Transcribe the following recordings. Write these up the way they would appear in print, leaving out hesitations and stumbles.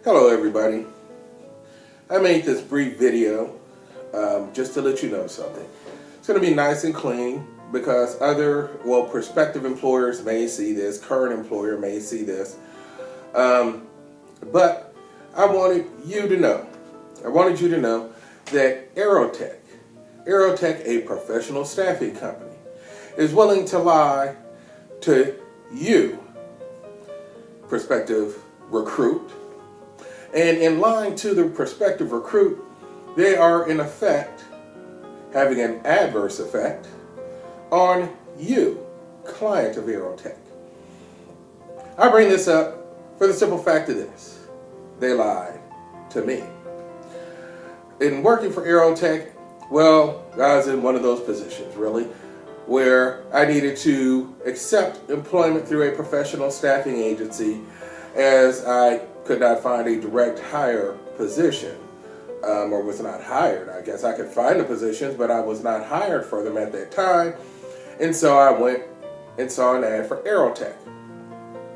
Hello everybody. I made this brief video just to let you know something. It's going to be nice and clean because prospective employers may see this, current employer may see this. But I wanted you to know that Aerotek, a professional staffing company, is willing to lie to you, prospective recruit. And in lying to the prospective recruit, they are in effect having an adverse effect on you, client of Aerotek. I bring this up for the simple fact of this. They lied to me. In working for Aerotek, well, I was in one of those positions, really, where I needed to accept employment through a professional staffing agency as I could not find a direct hire position, or was not hired. I guess I could find the positions, but I was not hired for them at that time. And so I went and saw an ad for Aerotek.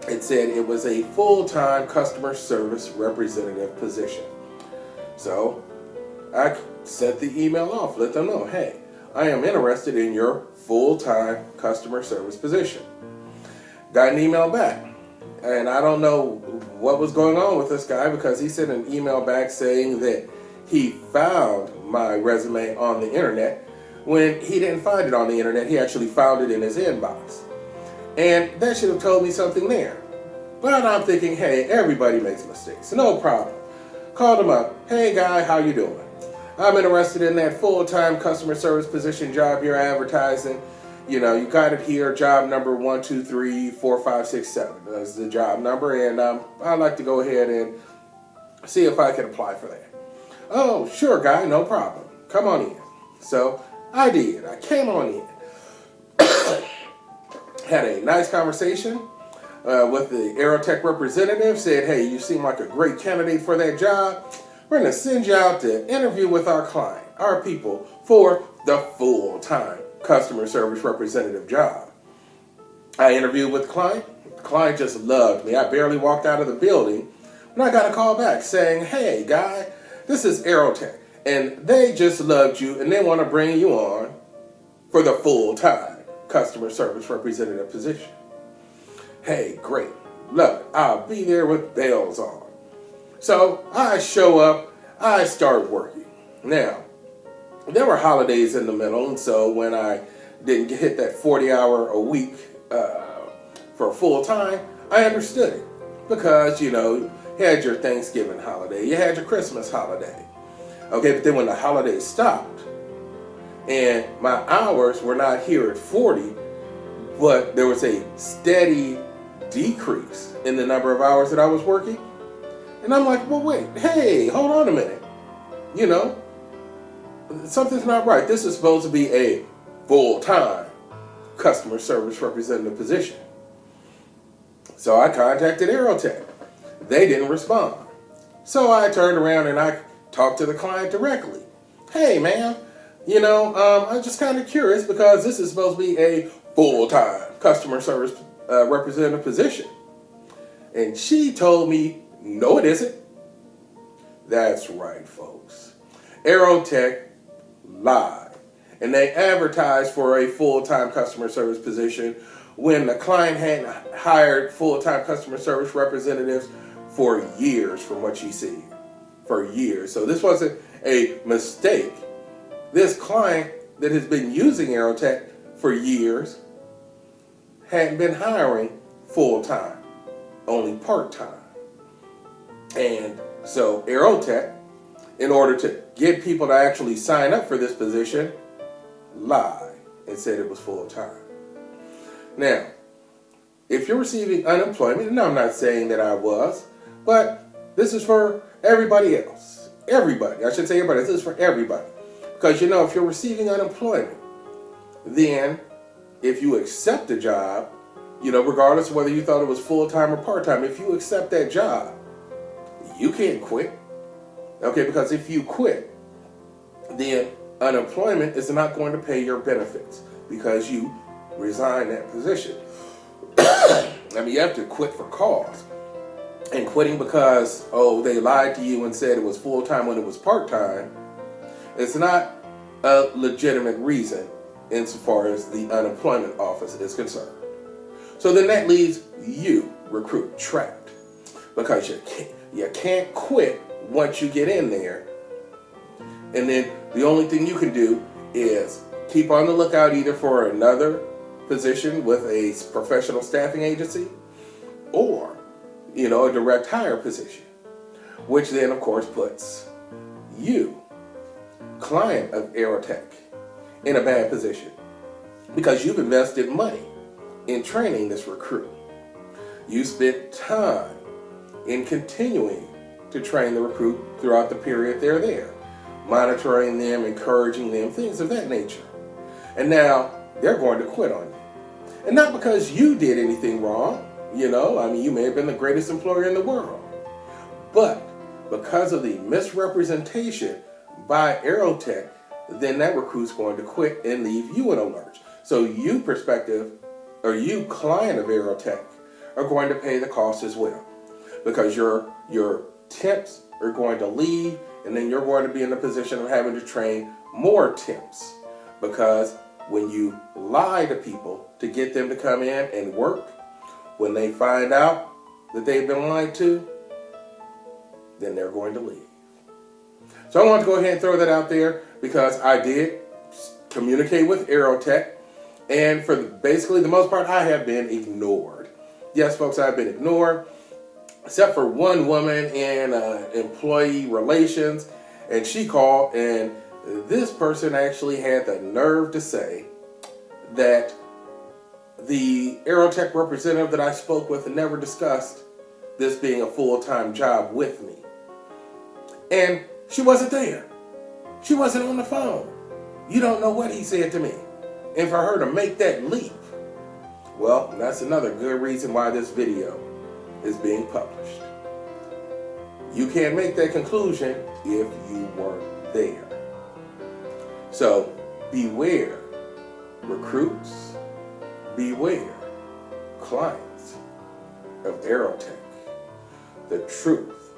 It said it was a full-time customer service representative position. So I sent the email off, let them know, hey, I am interested in your full-time customer service position. Got an email back. And I don't know what was going on with this guy because he sent an email back saying that he found my resume on the internet when he didn't find it on the internet. He actually found it in his inbox. And that should have told me something there. But I'm thinking, hey, everybody makes mistakes. No problem. Called him up. Hey, guy, how you doing? I'm interested in that full-time customer service position job you're advertising. You know, you got it here, job number 1234567. That's the job number, and I'd like to go ahead and see if I can apply for that. Oh, sure, guy, no problem. Come on in. So I did. I came on in. Had a nice conversation with the Aerotek representative. Said, hey, you seem like a great candidate for that job. We're going to send you out to interview with our client, our people, for the full-time customer service representative job. I interviewed with the client. The client just loved me. I barely walked out of the building when I got a call back saying, hey, guy, this is Aerotek, and they just loved you, and they want to bring you on for the full-time customer service representative position. Hey, great. Love it. I'll be there with bells on. So I show up. I start working. Now, there were holidays in the middle, and so when I didn't hit that 40-hour a week for full time, I understood it. Because, you know, you had your Thanksgiving holiday, you had your Christmas holiday. Okay, but then when the holidays stopped, and my hours were not here at 40, but there was a steady decrease in the number of hours that I was working. And I'm like, well, wait, hey, hold on a minute. You know, something's not right. This is supposed to be a full-time customer service representative position. So I contacted Aerotek. They didn't respond. So I turned around and I talked to the client directly. Hey, man, you know, I'm just kind of curious because this is supposed to be a full-time customer service representative position. And she told me, no, it isn't. That's right, folks. Aerotek lied, and they advertised for a full-time customer service position when the client had hired full-time customer service representatives for years, from what she said, for years. So this wasn't a mistake. This client that has been using Aerotek for years hadn't been hiring full-time, only part-time. And so Aerotek, in order to get people to actually sign up for this position, lied and said it was full-time. Now, if you're receiving unemployment, and I'm not saying that I was, but this is for everybody else. Everybody. I should say everybody. This is for everybody. Because, you know, if you're receiving unemployment, then if you accept a job, you know, regardless of whether you thought it was full-time or part-time, if you accept that job, you can't quit. Okay, because if you quit, then unemployment is not going to pay your benefits because you resign that position. I mean, you have to quit for cause. And quitting because, oh, they lied to you and said it was full-time when it was part-time, it's not a legitimate reason insofar as the unemployment office is concerned. So then that leaves you, recruit, trapped, because you can't quit once you get in there. And then the only thing you can do is keep on the lookout either for another position with a professional staffing agency, or a direct hire position, which then of course puts you, client of Aerotek, in a bad position because you've invested money in training this recruit. You spent time in continuing to train the recruit throughout the period they're there, monitoring them, encouraging them, things of that nature. And now they're going to quit on you. And not because you did anything wrong, you may have been the greatest employer in the world, but because of the misrepresentation by Aerotek, then that recruit's going to quit and leave you in a lurch. So you, you client of Aerotek, are going to pay the cost as well, because your temps are going to leave, and then you're going to be in the position of having to train more temps, because when you lie to people to get them to come in and work, when they find out that they've been lied to, then they're going to leave. So I want to go ahead and throw that out there, because I did communicate with Aerotek, and for basically the most part, I have been ignored. Yes, folks, I've been ignored, except for one woman in employee relations, and she called, and this person actually had the nerve to say that the Aerotek representative that I spoke with never discussed this being a full-time job with me. And she wasn't there. She wasn't on the phone. You don't know what he said to me. And for her to make that leap, well, that's another good reason why this video is being published. You can't make that conclusion if you weren't there. So beware, recruits. Beware, clients of Aerotek. The truth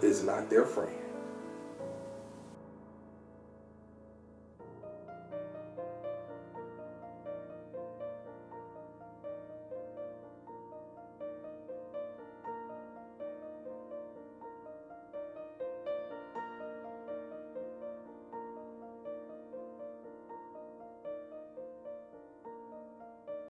is not their friend.